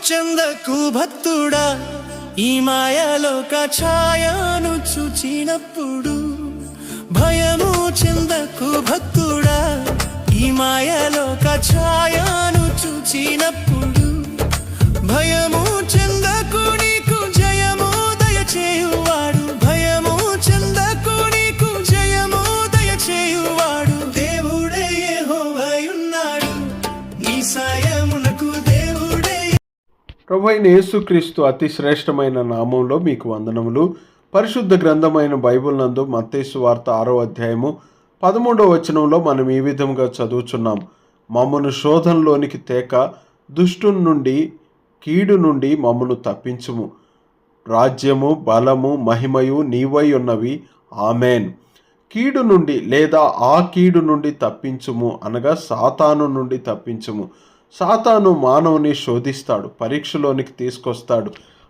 చెందకు భక్తుడా, ఈ మాయలోక ఛాయను చూచినప్పుడు. భయము చెందకు భక్తుడా, ఈ మాయలోక ఛాయను చూచినప్పుడు. భయము చెందకు, నీకు జయము దయచేయువాడు. భయము చెందకు, నీకు జయము దయచేయువాడు. దేవుడే యెహోవాయున్నాడు, నీ సాయమునకు దేవుడే. ప్రభువైన యేసుక్రీస్తు అతి శ్రేష్టమైన నామంలో మీకు వందనములు. పరిశుద్ధ గ్రంథమైన బైబిల్ నందు మత్తయి సువార్త 6వ అధ్యాయము 13వ వచనంలో మనం ఈ విధంగా చదువుచున్నాం. మమ్మను శోధనలోనికి తేక దుష్టుని నుండి, కీడు నుండి మమ్మను తప్పించుము. రాజ్యము, బలము, మహిమయు నీవై ఉన్నవి. ఆమెన్. కీడు నుండి లేదా ఆ కీడు నుండి తప్పించుము అనగా సాతాను నుండి తప్పించుము. సాతాను మానవుని శోధిస్తాడు, పరీక్షలోనికి తీసుకొస్తాడు.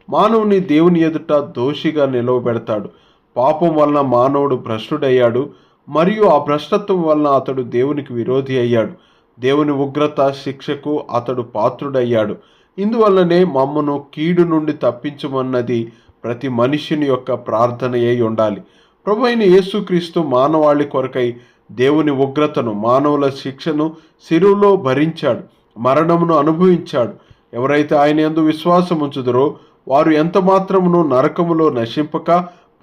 మానవుని దేవుని ఎదుట దోషిగా నిలవబెడతాడు. పాపం వలన మానవుడు భ్రష్టుడయ్యాడు మరియు ఆ భ్రష్టత్వం వలన అతడు దేవునికి విరోధి అయ్యాడు. దేవుని ఉగ్రత శిక్షకు అతడు పాత్రుడయ్యాడు. ఇందువల్లనే మమ్మను కీడు నుండి తప్పించమన్నది ప్రతి మనిషిని యొక్క ప్రార్థన అయి ఉండాలి. ప్రభువైన యేసుక్రీస్తు మానవాళి కొరకై దేవుని ఉగ్రతను, మానవుల శిక్షను శిలువలో భరించాడు, మరణమును అనుభవించాడు. ఎవరైతే ఆయన యందు విశ్వాసం ఉంచుదరో వారు ఎంత మాత్రమును నరకములో నశింపక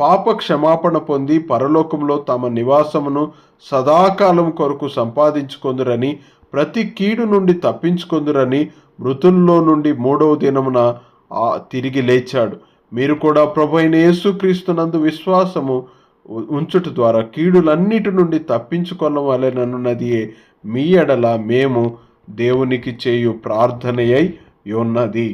పాప క్షమాపణ పొంది పరలోకంలో తమ నివాసమును సదాకాలం కొరకు సంపాదించుకొందురని, ప్రతి కీడు నుండి తప్పించుకొందురని మృతుల్లో నుండి 3వ దినమున తిరిగి లేచాడు. మీరు కూడా ప్రభువైన యేసుక్రీస్తునందు విశ్వాసము ఉంచుట ద్వారా కీడులన్నిటి నుండి తప్పించుకొనవలెనన్నది మీ ఎడల మేము దేవునికి చేయు ప్రార్థనయై ఉన్నది.